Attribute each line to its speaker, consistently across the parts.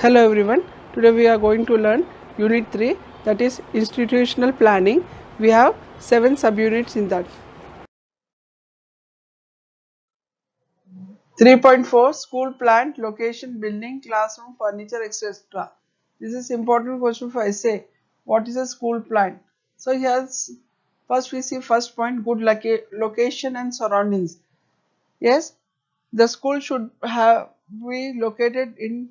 Speaker 1: Hello everyone, today we are going to learn Unit 3, that is Institutional Planning. We have 7 subunits in that. 3.4 School Plant, Location, Building, Classroom, Furniture, etc. This is important question for essay. What is a school plant? So here's first we see first point, good location and surroundings. Yes, the school should be located in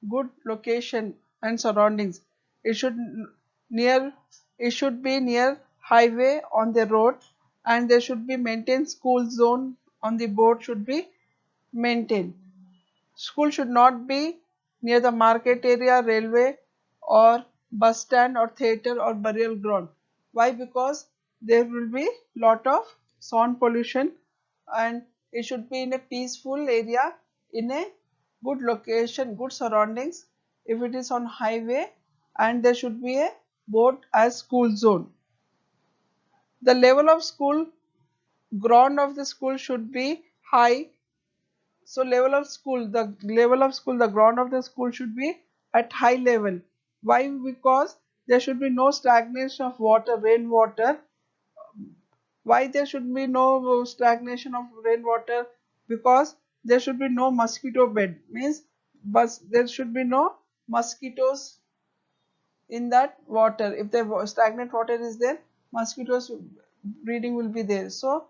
Speaker 1: good location and surroundings. It should near it should be near highway on the road, and there should be maintained school zone on the board should be maintained. School should not be near the market area, railway or bus stand or theatre or burial ground. Why? Because there will be lot of sound pollution, and it should be in a peaceful area, in a good location, good surroundings. If it is on highway, and there should be a board as school zone. The level of school, ground of the school should be high. So the ground of the school should be at high level. Why? Because there should be no stagnation of water, rainwater. Why there should be no stagnation of rainwater? Because there should be no mosquito bed. Means, but there should be no mosquitoes in that water. If the stagnant water is there, mosquitoes breeding will be there. So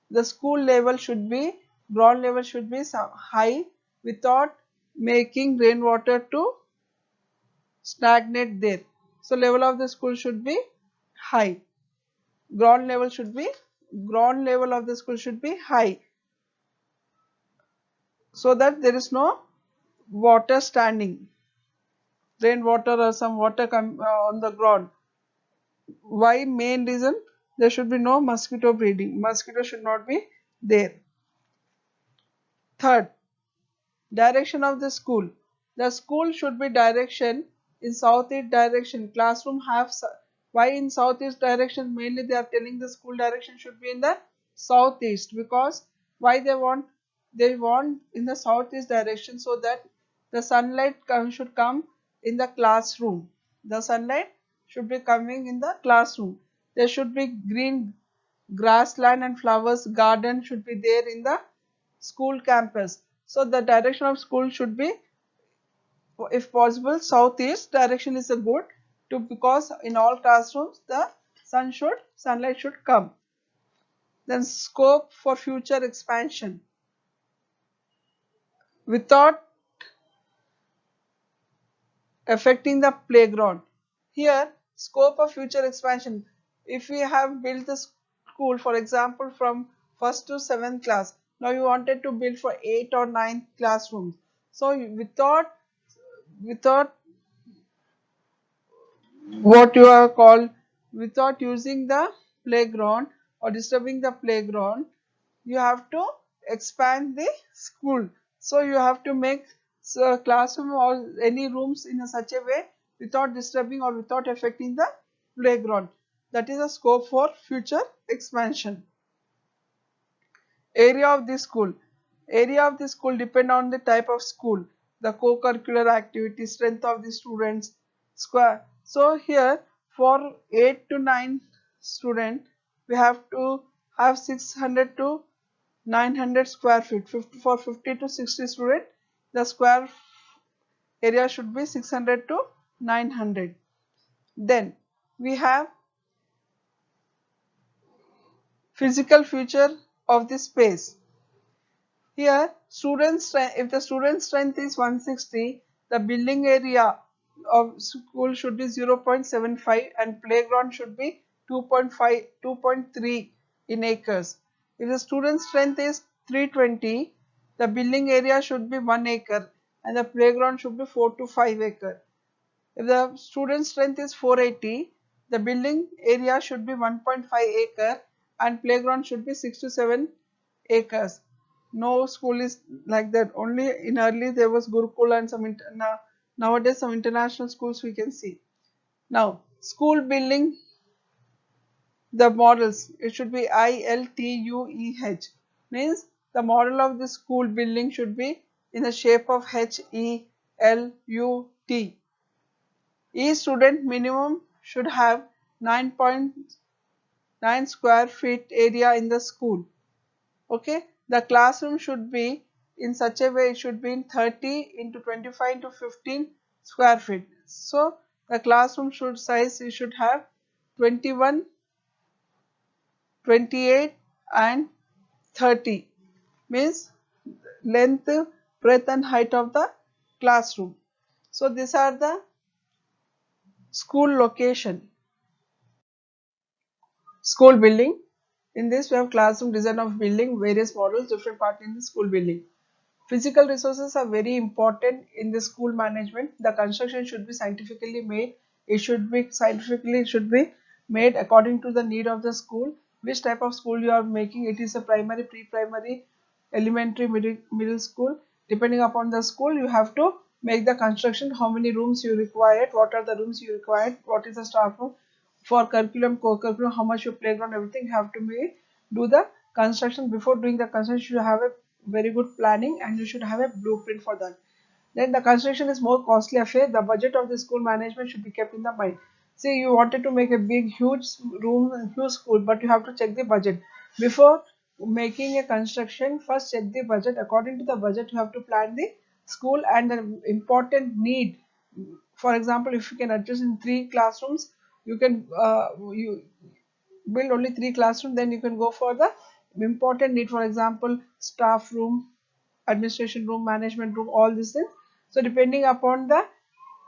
Speaker 1: the school level should be, ground level should be high, without making rainwater to stagnate there. So level of the school should be high. Ground level should be, ground level of the school should be high, so that there is no water standing, rainwater or some water on the ground. Why? Main reason, there should be no mosquito breeding. Mosquito should not be there. Third, direction of the school. The school should be direction in southeast direction. Classroom have why in southeast direction? Mainly they are telling the school direction should be in the southeast, because why they want in the southeast direction, so that the sunlight should come in the classroom. The sunlight should be coming in the classroom. There should be green grassland and flowers garden should be there in the school campus. So the direction of school should be, if possible, southeast direction is a good to, because in all classrooms the sunlight should come. Then scope for future expansion without affecting the playground. Here, scope of future expansion. If we have built the school, for example, from first to 7th class, now you wanted to build for 8 or 9 classrooms. So without what you are called, without using the playground or disturbing the playground, you have to expand the school. So you have to make classroom or any rooms in such a way without disturbing or without affecting the playground. That is a scope for future expansion. Area of the school. Area of the school depend on the type of school, the co-curricular activity, strength of the students, square. So here for 8 to 9 student, we have to have 600 to 900 square feet. For 50 to 60 student, the square area should be 600 to 900. Then we have physical feature of the space. Here, if the student strength is 160, the building area of school should be 0.75 and playground should be 2.5, 2.3 in acres. If the student strength is 320, the building area should be 1 acre and the playground should be 4 to 5 acre. If the student strength is 480, the building area should be 1.5 acre and playground should be 6 to 7 acres. No school is like that. Only in early there was Gurukul and nowadays some international schools we can see. Now, school building, the models, it should be ILTUEH, means the model of the school building should be in the shape of HE, LUT. Each student minimum should have 9.9 square feet area in the school. Okay, the classroom should be in such a way, it should be in 30 into 25 into 15 square feet. So the classroom should size, you should have 21, 28 and 30, means length, breadth and height of the classroom. So these are the school location. School building. In this we have classroom, design of building, various models, different part in the school building. Physical resources are very important in the school management. The construction should be scientifically made. It should be made according to the need of the school. Which type of school you are making? It is a primary, pre-primary, elementary, middle school. Depending upon the school, you have to make the construction. How many rooms you require? What are the rooms you require? What is the staff room? For curriculum, co-curriculum, how much your playground, everything you have to make. Do the construction. Before doing the construction, you have a very good planning and you should have a blueprint for that. Then the construction is more costly affair. The budget of the school management should be kept in the mind. See, you wanted to make a big, huge room, huge school, but you have to check the budget before making a construction. First, check the budget. According to the budget, you have to plan the school and the important need. For example, if you can adjust in 3 classrooms, you can you build only 3 classrooms, then you can go for the important need, for example staff room, administration room, management room, all these things. So depending upon the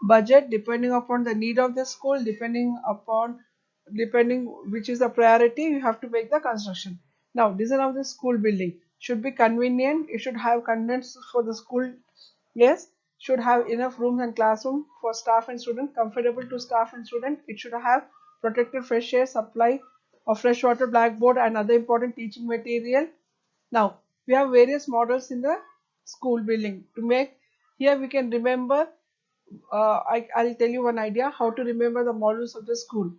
Speaker 1: budget, depending upon the need of the school, depending which is the priority, you have to make the construction. Now design of the school building should be convenient. It should have convenience for the school. Yes, should have enough rooms and classroom for staff and student, comfortable to staff and student. It should have protected fresh air, supply of fresh water, blackboard and other important teaching material. Now we have various models in the school building to make. Here we can remember, I'll tell you one idea how to remember the models of the school.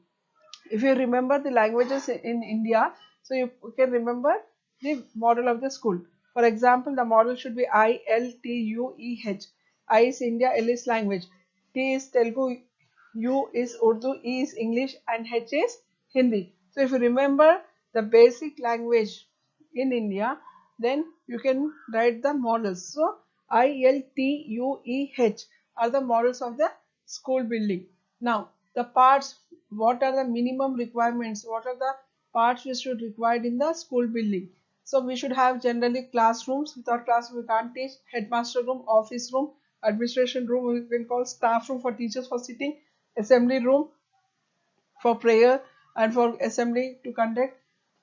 Speaker 1: If you remember the languages in India, so you can remember the model of the school. For example, the model should be ILTUEH. I is India, L is language, T is Telugu, U is Urdu, E is English, and H is Hindi. So if you remember the basic language in India, then you can write the models. So ILTUEH are the models of the school building. Now the parts, what are the minimum requirements, what are the parts we should require in the school building. So we should have generally classrooms. Without classroom we can't teach. Headmaster room, office room, administration room, we can call staff room for teachers for sitting, assembly room for prayer and for assembly to conduct,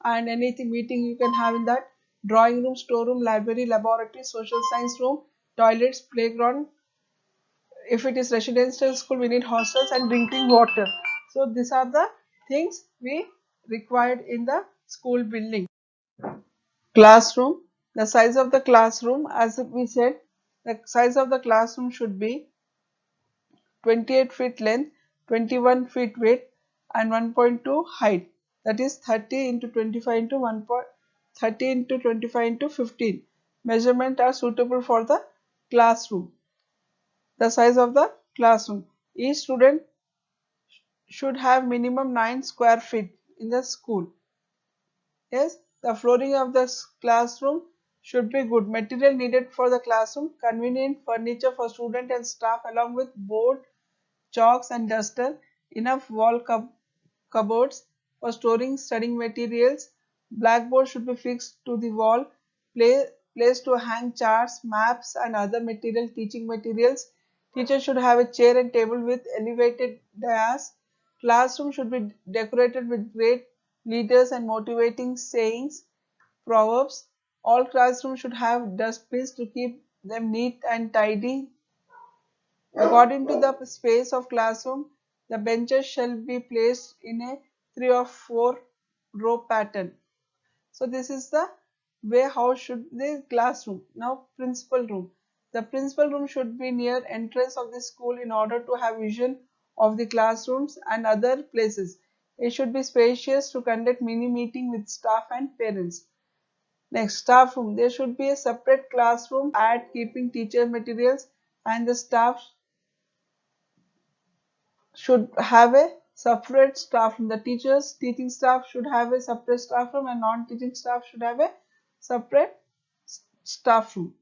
Speaker 1: and anything meeting you can have in that. Drawing room, storeroom, library, laboratory, social science room, toilets, playground. If it is residential school, we need hostels and drinking water. So these are the things we required in the school building. Classroom. The size of the classroom, as we said, the size of the classroom should be 28 feet length, 21 feet width and 1.2 height. That is 30 into 25 into 1.30 into 25 into 15. Measurements are suitable for the classroom. The size of the classroom. Each student should have minimum 9 square feet in the school. Yes, the flooring of the classroom should be good. Material needed for the classroom, convenient furniture for student and staff along with board, chalks and duster, enough cupboards for storing studying materials. Blackboard should be fixed to the wall, place to hang charts, maps and other material, teaching materials. Teacher should have a chair and table with elevated dais. Classroom should be decorated with great leaders and motivating sayings, proverbs. All classrooms should have dustbins to keep them neat and tidy. According to the space of classroom, the benches shall be placed in a 3 or 4 row pattern. So this is the way how should the classroom. Now principal room. The principal room should be near entrance of the school in order to have vision of the classrooms and other places. It should be spacious to conduct mini meeting with staff and parents. Next, staff room. There should be a separate classroom at keeping teacher materials, and the staff should have a separate staff room. The teaching staff should have a separate staff room, and non-teaching staff should have a separate staff room.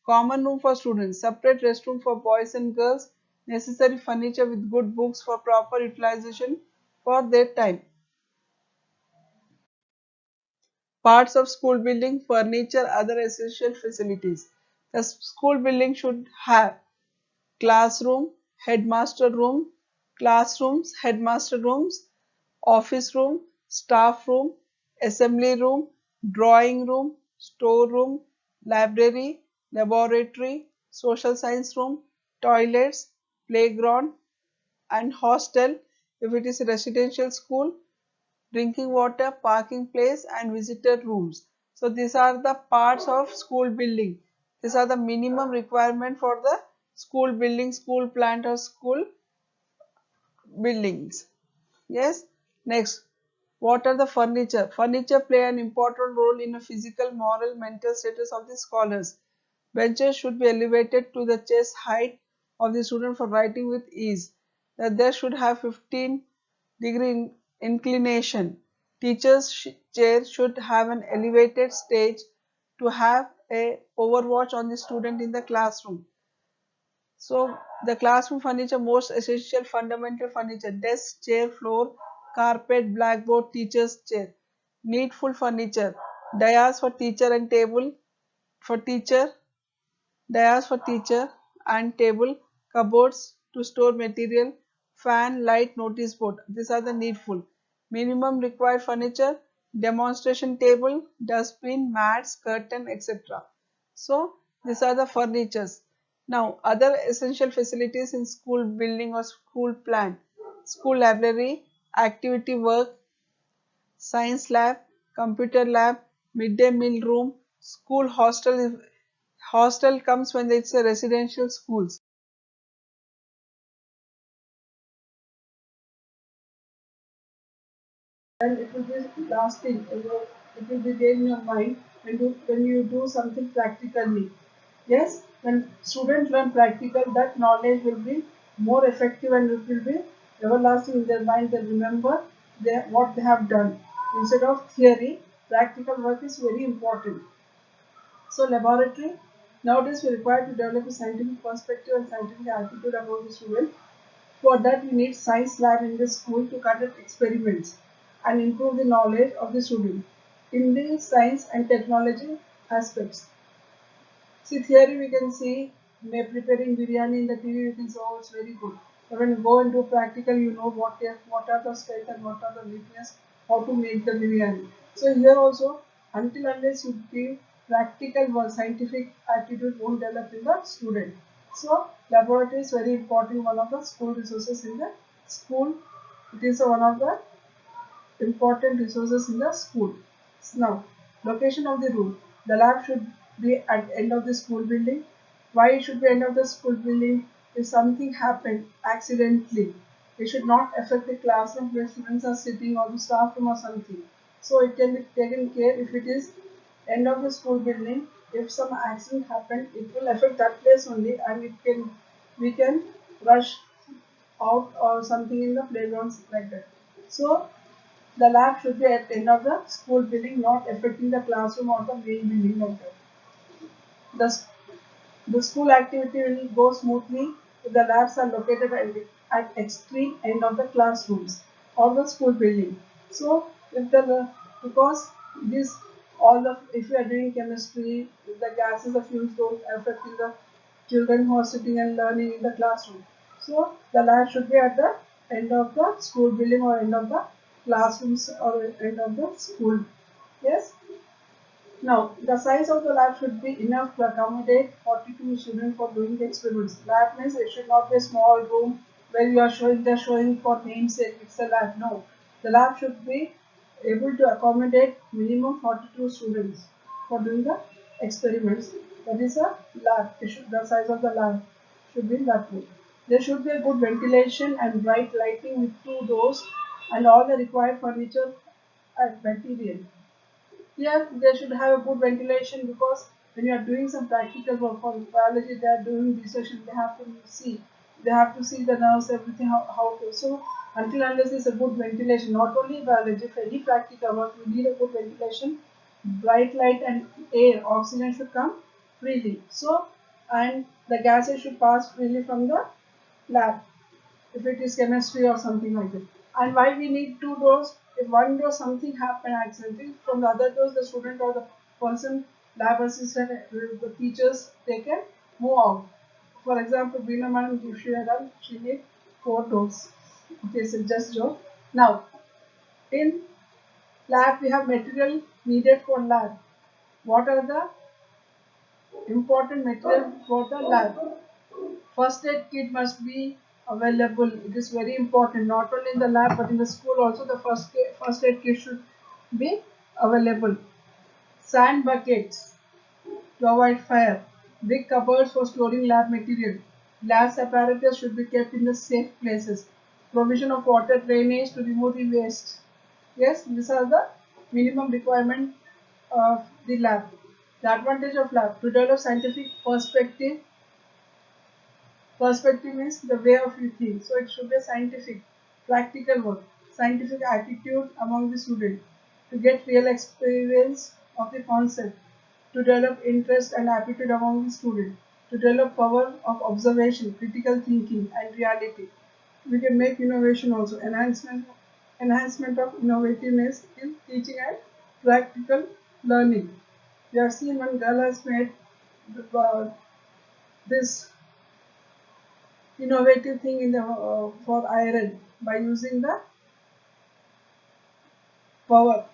Speaker 1: Common room for students, separate restroom for boys and girls, necessary furniture with good books for proper utilization for their time. Parts of school building, furniture, other essential facilities. The school building should have classroom, headmaster room, classrooms, headmaster rooms, office room, staff room, assembly room, drawing room, storeroom, library, laboratory, social science room, toilets, playground, and hostel if it is a residential school, drinking water, parking place, and visitor rooms. So these are the parts of school building. These are the minimum requirement for the school building, school plant, or school buildings. Yes. Next, what are the furniture? Furniture play an important role in the physical, moral, mental status of the scholars. Benches should be elevated to the chest height of the student for writing with ease. That they should have 15-degree inclination. Teacher's chair should have an elevated stage to have a overwatch on the student in the classroom. So the classroom furniture, most essential fundamental furniture, desk, chair, floor, carpet, blackboard, teacher's chair. Needful furniture, dais for teacher and table for teacher, dais for teacher and table, cupboards to store material, fan, light, notice board. These are the needful. Minimum required furniture, demonstration table, dustbin, mats, curtain, etc. So these are the furnitures. Now other essential facilities in school building or school plan. School library, activity work, science lab, computer lab, midday meal room, school hostel. Hostel comes when it's a residential schools. And it will be lasting. It will be there in your mind when you do something practically. Yes, when students learn practical, that knowledge will be more effective and it will be everlasting in their mind. They remember what they have done. Instead of theory, practical work is very important. So laboratory, nowadays we require to develop a scientific perspective and scientific attitude about the student. For that, we need science lab in the school to conduct experiments and improve the knowledge of the student in the science and technology aspects. See, theory we can see, may preparing biryani in the TV, you can say, oh, it's very good. But when you go into practical, you know what are the strength and what are the weakness, how to make the biryani. So here also, until unless you give practical work, scientific attitude won't develop in the student. So laboratory is very important, one of the school resources in the school. It is one of the important resources in the school. Now, location of the room. The lab should be at end of the school building. Why it should be end of the school building? If something happened accidentally, it should not affect the classroom where students are sitting or the staff room or something. So it can be taken care if it is end of the school building. If some accident happened, it will affect that place only, and we can rush out or something in the playgrounds like that. So the lab should be at the end of the school building, not affecting the classroom or the main building like that. The, the school activity will go smoothly if the labs are located at extreme end of the classrooms or the school building. So if the because this all the if you are doing chemistry, the gases the fumes don't affect in the children who are sitting and learning in the classroom. So the lab should be at the end of the school building or end of the classrooms or end of the school. Yes. Now, the size of the lab should be enough to accommodate 42 students for doing the experiments. Lab means it should not be a small room where you are showing just showing for namesake. It's a lab. No, the lab should be able to accommodate minimum 42 students for doing the experiments. That is a lab. The size of the lab should be that way. There should be a good ventilation and bright lighting with two doors and all the required furniture and material. Here they should have a good ventilation because when you are doing some practical work for biology, they are doing research and they have to see the nerves, everything, how to. So until unless there's a good ventilation, not only biology, for any practical work, we need a good ventilation, bright light and air, oxygen should come freely. So, and the gases should pass freely from the lab if it is chemistry or something like that. And why we need two doors? If one door something happen accidentally, from the other doors the student or the person, lab assistant, the teachers, they can move out. For example, Veena madam, if she had done, she need four doors. Okay, so just joke. Now, in lab we have material needed for lab. What are the important material for the lab? First aid kit must be available. It is very important, not only in the lab but in the school also. The first aid kit should be available. Sand buckets to avoid fire. Big cupboards for storing lab material. Glass apparatus should be kept in the safe places. Provision of water drainage to remove the waste. Yes, these are the minimum requirement of the lab. The advantage of lab: to develop scientific perspective means the way of you think. So it should be a scientific, practical work, scientific attitude among the student to get real experience of the concept, to develop interest and aptitude among the student, to develop power of observation, critical thinking, and reality. We can make innovation also, enhancement of innovativeness in teaching and practical learning. We have seen one girl has made this innovative thing in the for iron by using the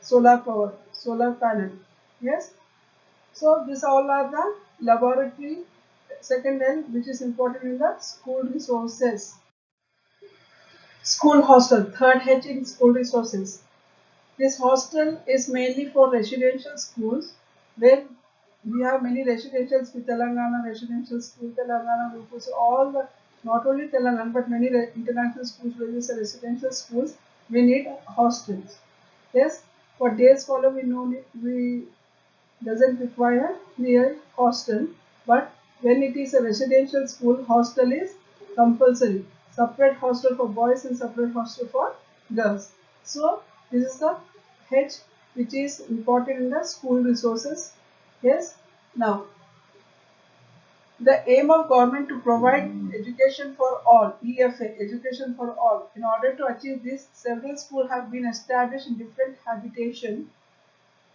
Speaker 1: solar panel. Yes, so these all are the laboratory. Second L, which is important in the school resources. School hostel, third H in school resources. This hostel is mainly for residential schools where we have many residentials with Telangana residential school, Telangana Rupu, so all the not only Telangana but many international schools where there are residential schools, we need hostels. Yes, for day scholar we doesn't require clear hostel, but when it is a residential school, hostel is compulsory. Separate hostel for boys and separate hostel for girls. So this is the H which is important in the school resources. Yes. Now the aim of government to provide education for all, EFA, education for all. In order to achieve this, several schools have been established in different habitation.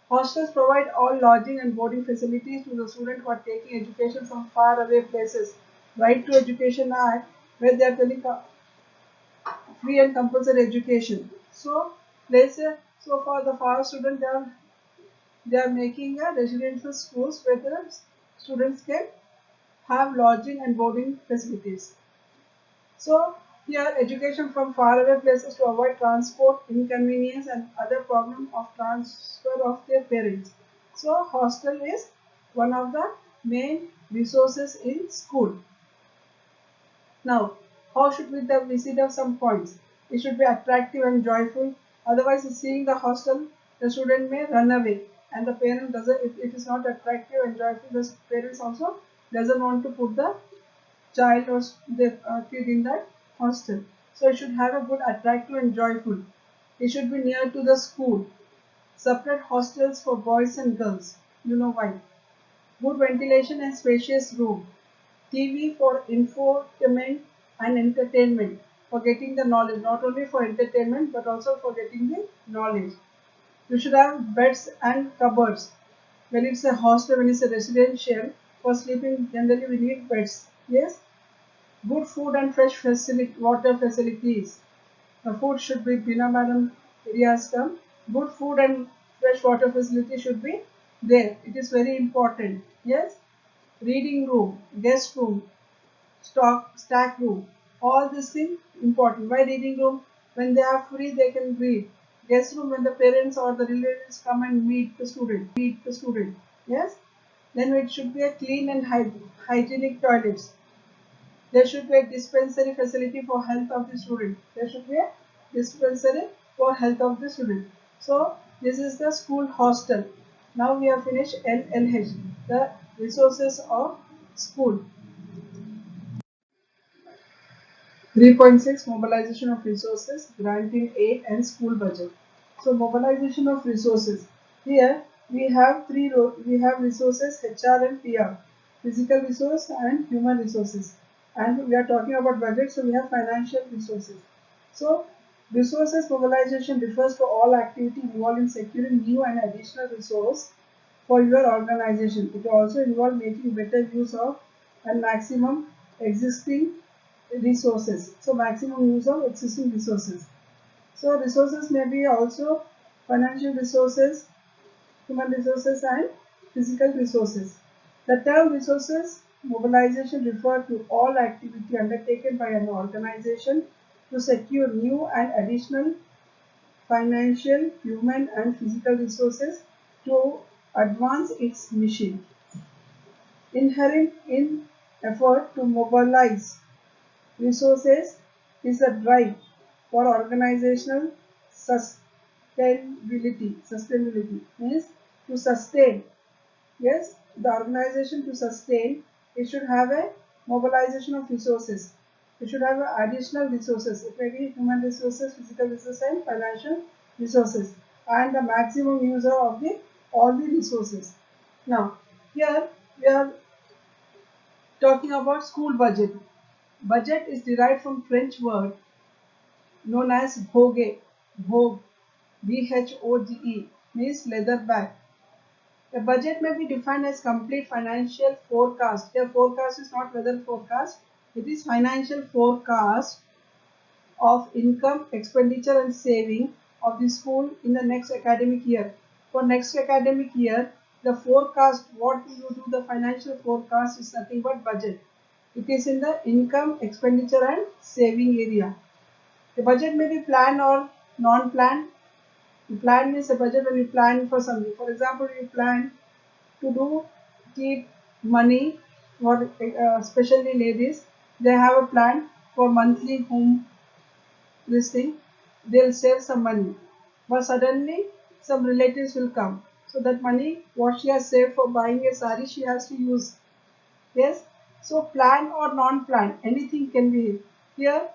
Speaker 1: Hostels provide all lodging and boarding facilities to the students who are taking education from far away places. Right to Education Act, where they are telling free and compulsory education. So, so for the far students, they are making a residential schools where the students can have lodging and boarding facilities. So, here education from faraway places to avoid transport inconvenience and other problem of transfer of their parents. So, hostel is one of the main resources in school. Now, how should we visit of some points? It should be attractive and joyful. Otherwise, seeing the hostel, the student may run away, and the parent doesn't. If it is not attractive and joyful, the parents also doesn't want to put the child or the kid in that hostel. So it should have a good attractive and joyful. It should be near to the school. Separate hostels for boys and girls. You know why? Good ventilation and spacious room. TV for infotainment and entertainment. For getting the knowledge, not only for entertainment but also for getting the knowledge. You should have beds and cupboards. When it's a hostel, when it's a residential, for sleeping generally we need beds. Yes. Good food and fresh water facilities. The food should be Bina Madam areas come. Good food and fresh water facility should be there. It is very important. Yes. Reading room, guest room, stack room. All these things important. Why reading room? When they are free, they can read. Guest room when the parents or the relatives come and meet the student. Yes. Then it should be a clean and hygienic toilets. There should be a dispensary facility for health of the student. There should be a dispensary for health of the student. So this is the school hostel. Now we have finished LLH, the Resources of school. 3.6 Mobilization of resources, granting aid and school budget. So mobilization of resources. Here we have we have resources HR and PR, physical resource and human resources. And we are talking about budget, so we have financial resources. So resources mobilization refers to all activity involved in securing new and additional resource for your organization. It also involves making better use of and maximum existing resources. So maximum use of existing resources. So resources may be also financial resources, human resources and physical resources. The term resources mobilization refers to all activity undertaken by an organization to secure new and additional financial, human and physical resources to advance its mission. Inherent in effort to mobilize resources is a drive for organizational sustainability. Sustainability means to sustain. Yes, the organization to sustain, it should have a mobilization of resources. It should have additional resources. It may be human resources, physical resources, and financial resources, and the maximum user of the all the resources. Now, here we are talking about school budget. Budget is derived from French word known as bhoge, bhoge, bhoge, means leather bag. A budget may be defined as complete financial forecast. Here forecast is not weather forecast, it is financial forecast of income, expenditure and saving of the school in the next academic year. For next academic year, the forecast, what you do, the financial forecast is nothing but budget. It is in the income, expenditure and saving area. The budget may be planned or non-planned. Plan means a budget when you plan for something. For example, you plan to do keep money for especially ladies. They have a plan for monthly home this thing. They'll save some money, but suddenly some relatives will come. So that money, what she has saved for buying a sari, she has to use. Yes. So planned or non-planned, anything can be here.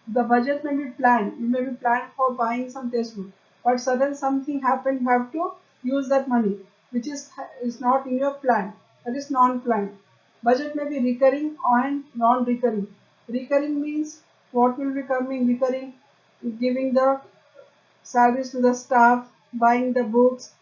Speaker 1: The budget may be planned. You may be planned for buying some textbook, but sudden something happened, you have to use that money, which is not in your plan. That is non-planned. Budget may be recurring and non-recurring. Recurring means what will be coming recurring, giving the salaries to the staff, buying the books,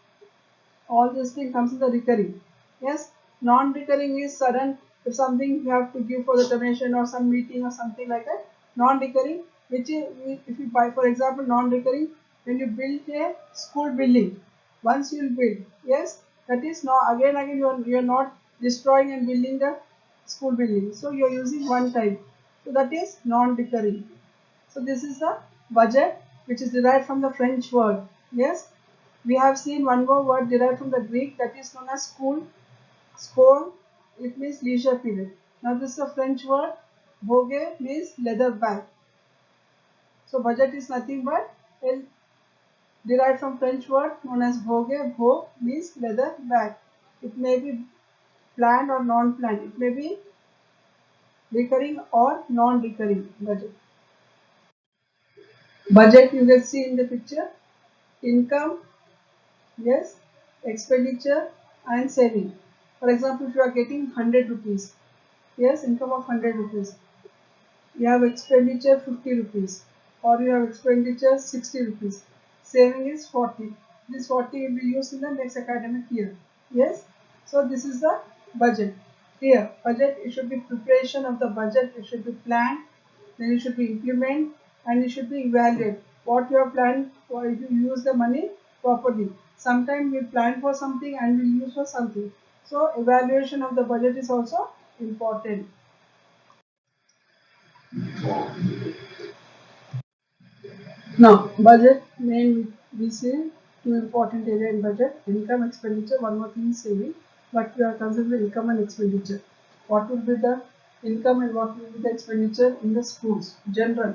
Speaker 1: all this thing comes in the recurring. Yes, non-recurring is sudden. If something you have to give for the donation or some meeting or something like that. Non-recurring, which is if you buy, for example, non-recurring when you build a school building. Once you will build, yes, that is not again you are not destroying and building the school building. So you are using one time. So that is non-recurring. So this is the budget which is derived from the French word. Yes, we have seen one more word derived from the Greek that is known as school. School, it means leisure period. Now this is a French word. Vogue means leather bag. So budget is nothing but derived from French word known as vogue. Vogue means leather bag. It may be planned or non-planned. It may be recurring or non-recurring budget. Budget you can see in the picture. Income, yes, expenditure and saving. For example, if you are getting 100 rupees, yes, income of 100 rupees, you have expenditure 50 rupees, or you have expenditure 60 rupees, saving is 40. This 40 will be used in the next academic year. Yes, so this is the budget. Here budget, it should be preparation of the budget, it should be planned, then it should be implement, and it should be evaluate what you have planned for, if you use the money properly. Sometimes we plan for something and we use for something, so evaluation of the budget is also important. Now, budget main we see two important area in budget: income, expenditure. One more thing is saving, but we are considering income and expenditure. What will be the income and what will be the expenditure in the schools? General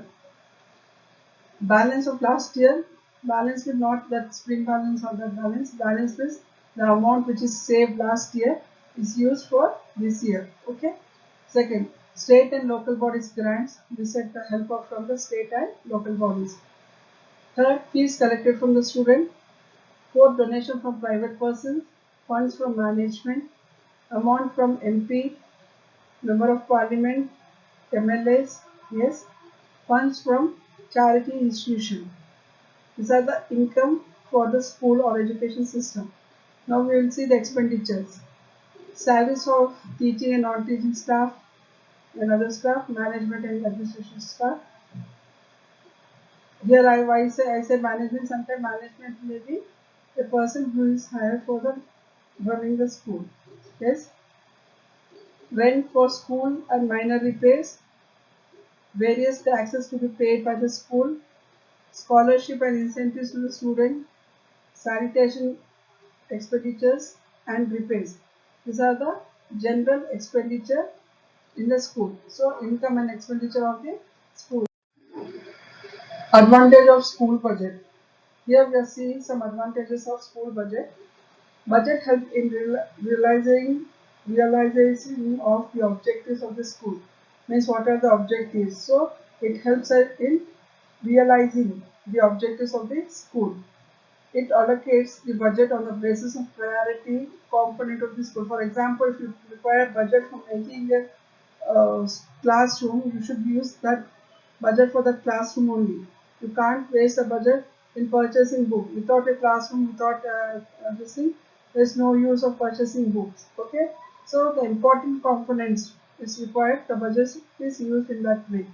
Speaker 1: balance of last year. Balance is not that spring balance or that balance. Balance is the amount which is saved last year is used for this year. Okay. Second, state and local bodies grants. We said the help of from the state and local bodies. Third, fees collected from the student. Fourth, donation from private persons. Funds from management. Amount from MP, Member of Parliament, MLAs. Yes. Funds from charity institution. These are the income for the school or education system. Now we will see the expenditures. Salaries of teaching and non-teaching staff and other staff, management and administration staff. Here I say management, sometimes management may be the person who is hired for the running the school. Yes. Rent for school and minor repairs, various taxes to be paid by the school, scholarship and incentives to the student, sanitation expenditures and repairs. These are the general expenditure in the school. So income and expenditure of the school. Advantage of school budget. Here we are seeing some advantages of school budget. Budget help in realization of the objectives of the school. Means what are the objectives? So it helps us in realizing the objectives of the school. It allocates the budget on the basis of priority component of the school. For example, if you require budget for making a classroom, you should use that budget for the classroom only. You can't waste the budget in purchasing book. Without a classroom, without this thing, there's no use of purchasing books. Okay, so the important components is required. The budget is used in that way.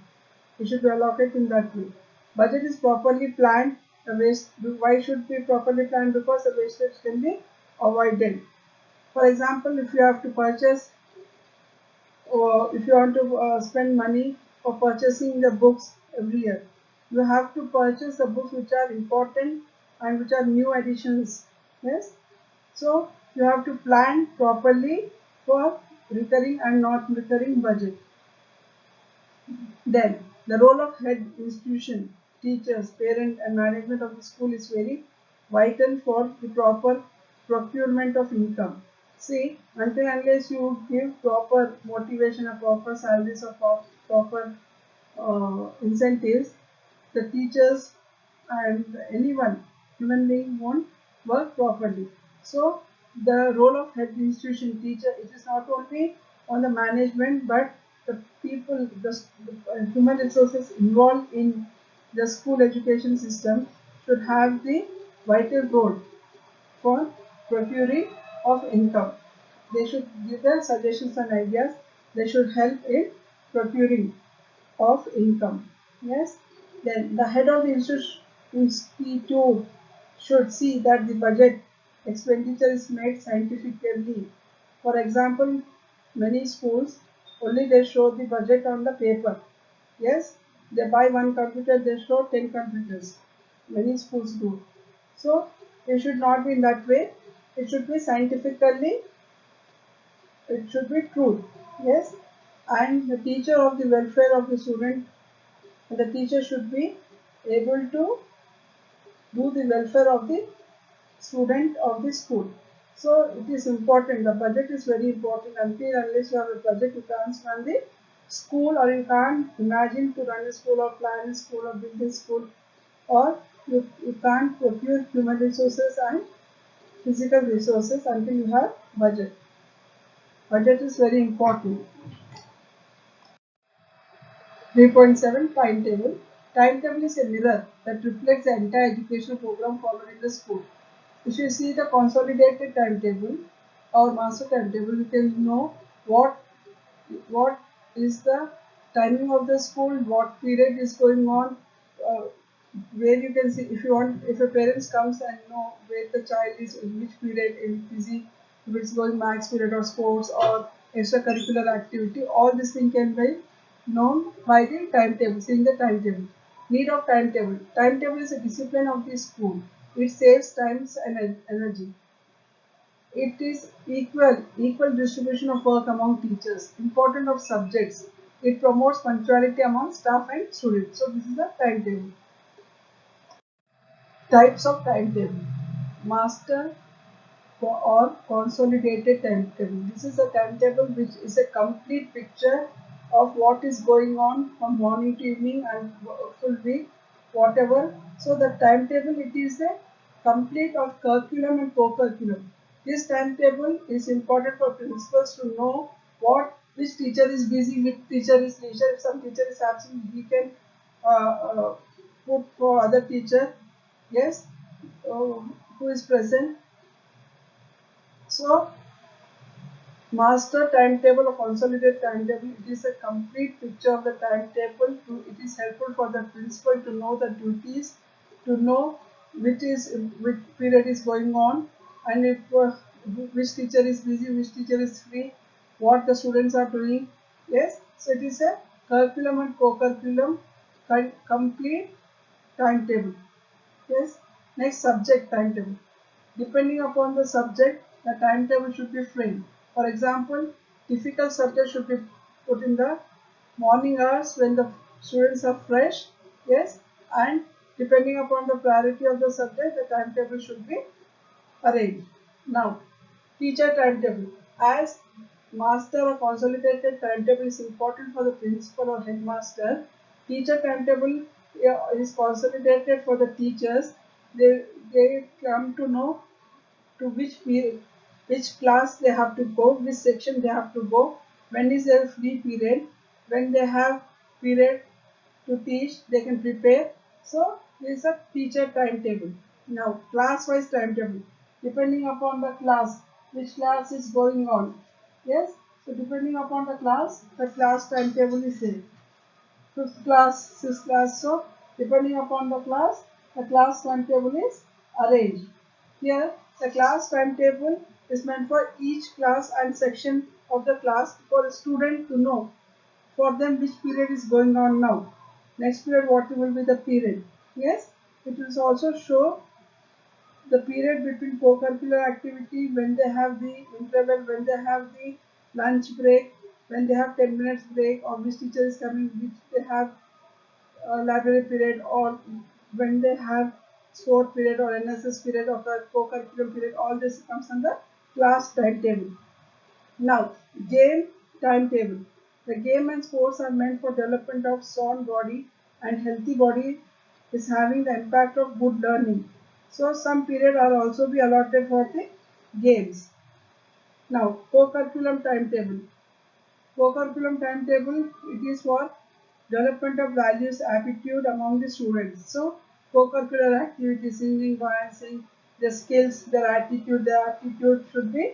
Speaker 1: It should be allocated in that way. Budget is properly planned. The waste, why should be properly planned? Because the wastage can be avoided. For example, if you have to purchase or if you want to spend money for purchasing the books every year, you have to purchase the books which are important and which are new additions. Yes, so you have to plan properly for recurring and not recurring budget. Then, the role of head institution, teachers, parent and management of the school is very vital for the proper procurement of income. See, until unless you give proper motivation or proper salaries or proper incentives, the teachers and anyone, human being won't work properly. So the role of head institution teacher, it is not only on the management but the people, the human resources involved in the school education system should have the vital role for procuring of income. They should give their suggestions and ideas. They should help in procuring of income. Yes. Then the head of the institute should see that the budget expenditure is made scientifically. For example, many schools only they show the budget on the paper. Yes, they buy one computer, they show 10 computers. Many schools do. So it should not be in that way. It should be scientifically, it should be true. Yes, and the teacher of the welfare of the student, and the teacher should be able to do the welfare of the student of the school. So it is important. The budget is very important. Until unless you have a budget, you can't run the school, or you can't imagine to run a school or plan a school or build a school, or you can't procure human resources and physical resources until you have budget. Budget is very important. 3.7 Timetable. Timetable is a mirror that reflects the entire educational program followed in the school. If you see the consolidated timetable or master timetable, you can know what is the timing of the school, what period is going on, uh, where you can see if you want, if a parents comes and know where the child is in which period in busy, if it's going max period or sports or extracurricular activity, all this thing can be known by the timetable, seeing the timetable. Need of timetable. Timetable is a discipline of the school. It saves times and energy. It is equal distribution of work among teachers. Important of subjects. It promotes punctuality among staff and students. So this is the timetable. Types of timetable. Master, or consolidated timetable. This is a timetable which is a complete picture of what is going on from morning to evening and full week, whatever. So the timetable, it is a complete of curriculum and co-curriculum. This timetable is important for principals to know what which teacher is busy, which teacher is leisure. If some teacher is absent, he can put for other teacher. Yes, uh, who is present. So master timetable or consolidated timetable, it is a complete picture of the timetable. It is helpful for the principal to know the duties, to know which period is going on, and if which teacher is busy, which teacher is free, what the students are doing. Yes, so it is a curriculum and co-curriculum complete timetable. Yes. Next, subject timetable. Depending upon the subject, the timetable should be framed. For example, difficult subject should be put in the morning hours when the students are fresh. Yes. And depending upon the priority of the subject, the timetable should be arranged. Now, teacher timetable. As master or consolidated timetable is important for the principal or headmaster, teacher timetable, is consolidated for the teachers. They come to know to which period, which class they have to go, which section they have to go, when is their free period, when they have period to teach, they can prepare. So there is a teacher timetable. Now class wise timetable, depending upon the class, which class is going on. Yes, so depending upon the class timetable is there. Fifth class, sixth class. So depending upon the class timetable is arranged. Here, the class timetable is meant for each class and section of the class for a student to know for them which period is going on now. Next period, what will be the period? Yes, it will also show the period between co-curricular activity, when they have the interval, when they have the lunch break, when they have 10 minutes break, or which teacher is coming, which they have library period, or when they have sport period or NSS period or co-curriculum period. All this comes under class timetable. Now, game timetable. The game and sports are meant for development of sound body, and healthy body is having the impact of good learning. So some period are also be allotted for the games. Now, co-curriculum timetable. Co-curriculum timetable, it is for development of values, aptitude among the students. So, co-curricular activities, singing, dancing, their skills, their attitude, should be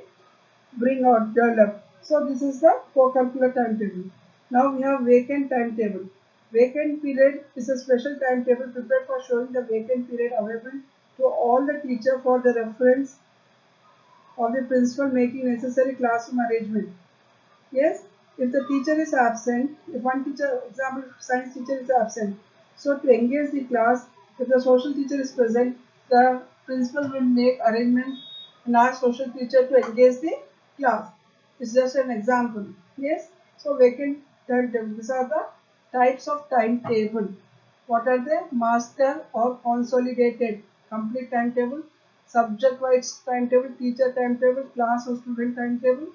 Speaker 1: bring out, develop. So, this is the co-curricular timetable. Now, we have vacant timetable. Vacant period is a special timetable prepared for showing the vacant period available to all the teacher for the reference of the principal making necessary classroom arrangement. Yes, if the teacher is absent, if one teacher, example, science teacher is absent, so to engage the class, if the social teacher is present, the principal will make arrangement and ask social teacher to engage the class. It's just an example. Yes, so vacant timetable. These are the types of timetable. What are they? Master or consolidated. Complete timetable, subject wise timetable, teacher timetable, class or student timetable,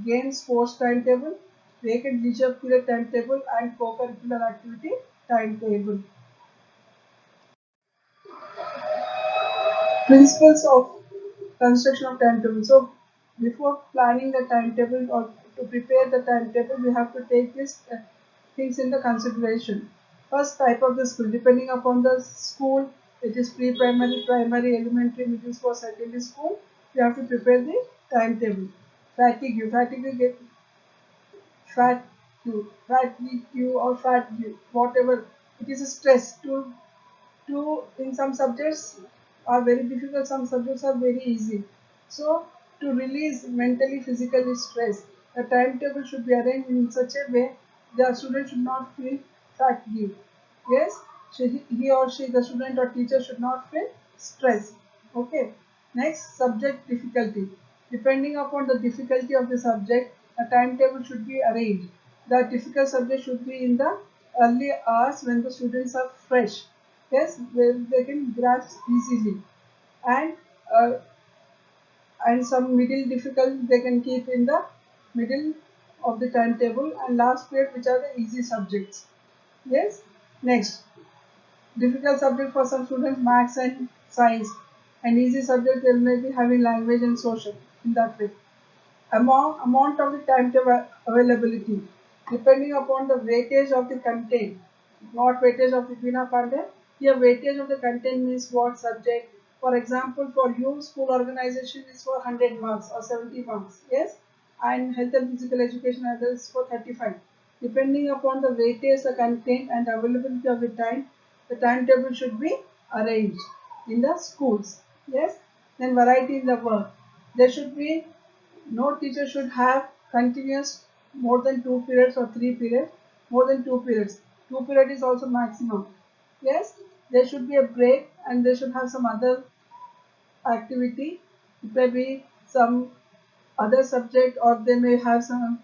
Speaker 1: games sports timetable, vacant leisure period timetable, and co-curricular activity timetable. Principles of construction of timetable. So before planning the timetable or to prepare the timetable, we have to take these things into consideration. First, type of the school. Depending upon the school, it is pre-primary, primary, elementary, middle school, secondary school. We have to prepare the timetable. Fatigue get fat Q or fat Q, whatever. It is a stress to in some subjects are very difficult, some subjects are very easy. So to release mentally, physically stress, the timetable should be arranged in such a way the student should not feel fatigue. Yes, he or she, the student or teacher should not feel stress. Okay. Next, subject difficulty. Depending upon the difficulty of the subject, a timetable should be arranged. The difficult subject should be in the early hours when the students are fresh. Yes, where they can grasp easily. And uh, and some middle difficult they can keep in the middle of the timetable, and last period which are the easy subjects. Yes. Next, difficult subject for some students, maths and science, and easy subject they may be having language and social, in that way. Amount of the timetable availability depending upon the weightage of the content, not weightage of the Vina content. Here weightage of the content means what subject. For example, for you school organization is for 100 marks or 70 marks, yes, and health and physical education others for 35. Depending upon the weightage, the content and availability of the time, the timetable should be arranged in the schools. Yes. Then variety in the work. There should be no teacher should have continuous more than 2 periods or 3 periods, more than 2 periods. 2 period is also maximum. Yes, there should be a break and they should have some other activity. It may be some other subject or they may have some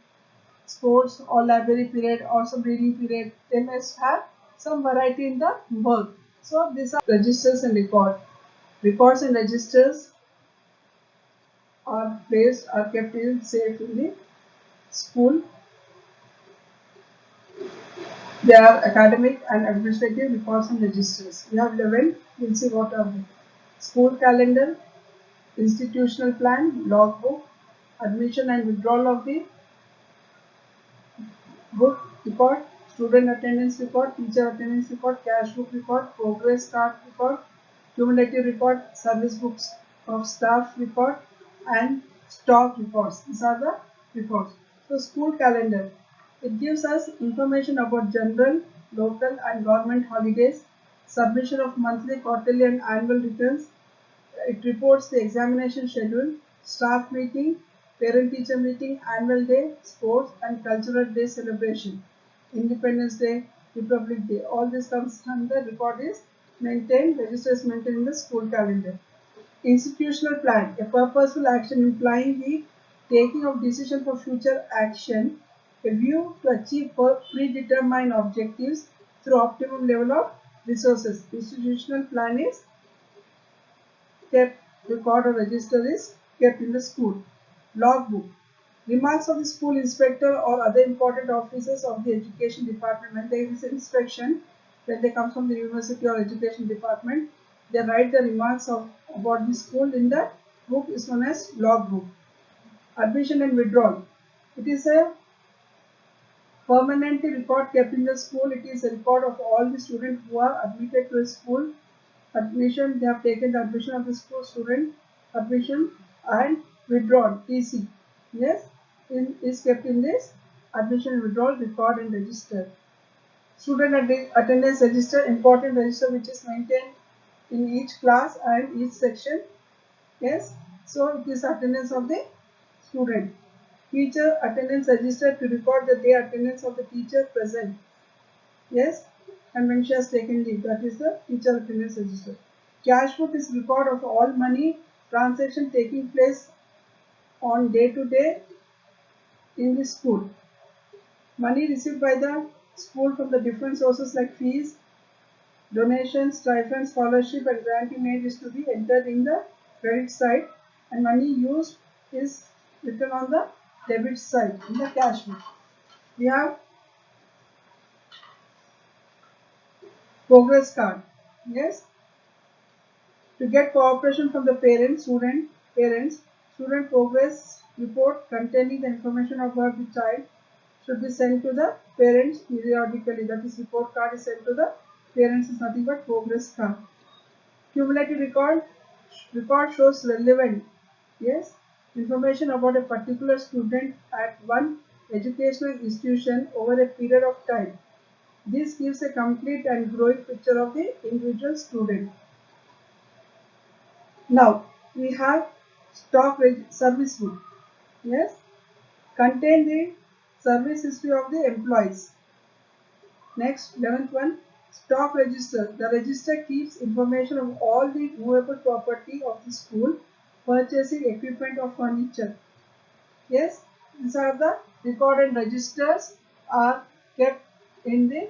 Speaker 1: sports or library period or some reading period. They must have some variety in the work. So these are registers and record. Records and registers are placed are kept in safe in the school. They are academic and administrative records and registers. We have 11. We'll see what are they. School calendar, institutional plan, logbook, admission and withdrawal of the book record, student attendance record, teacher attendance record, cash book record, progress card record, cumulative record, service books of staff record, and stock reports. These are the reports. So school calendar. It gives us information about general, local and government holidays, submission of monthly, quarterly and annual returns. It reports the examination schedule, staff meeting, parent-teacher meeting, annual day, sports and cultural day celebration, Independence Day, Republic Day. All this comes under record is maintained, register is maintained in the school calendar. Institutional plan, a purposeful action implying the taking of decision for future action, a view to achieve predetermined objectives through optimum level of resources. Institutional plan is kept, record or register is kept in the school. Logbook. Remarks of the school inspector or other important officers of the education department. When there is an inspection, when they come from the university or education department, they write the remarks about the school in the book is known as logbook. Admission and withdrawal. It is a permanently record kept in the school. It is a record of all the students who are admitted to a school. Admission, they have taken the admission of the school student, admission and withdrawn, TC. Yes, is kept in this admission and withdrawal record and register. Student attendance register, important register which is maintained in each class and each section. Yes, so it is attendance of the student. Teacher attendance register to record the day attendance of the teacher present. Yes, and when she has taken leave, that is the teacher attendance register. Cash book is record of all money transaction taking place on day to day in the school. Money received by the school from the different sources like fees, donations, stipends, scholarship and granting aid is to be entered in the credit side, and money used is written on the debit side in the cash book. We have progress card. Yes, to get cooperation from the parents, student progress report containing the information about the child should be sent to the parents periodically. That is, report card is sent to the parents is nothing but progress card. Cumulative record shows relevant, yes, information about a particular student at one educational institution over a period of time. This gives a complete and growing picture of the individual student. Now we have service book. Yes, contain the service history of the employees. Next, 11th one, stock register. The register keeps information of all the movable property of the school, purchasing equipment or furniture. Yes, these are the record and registers are kept in the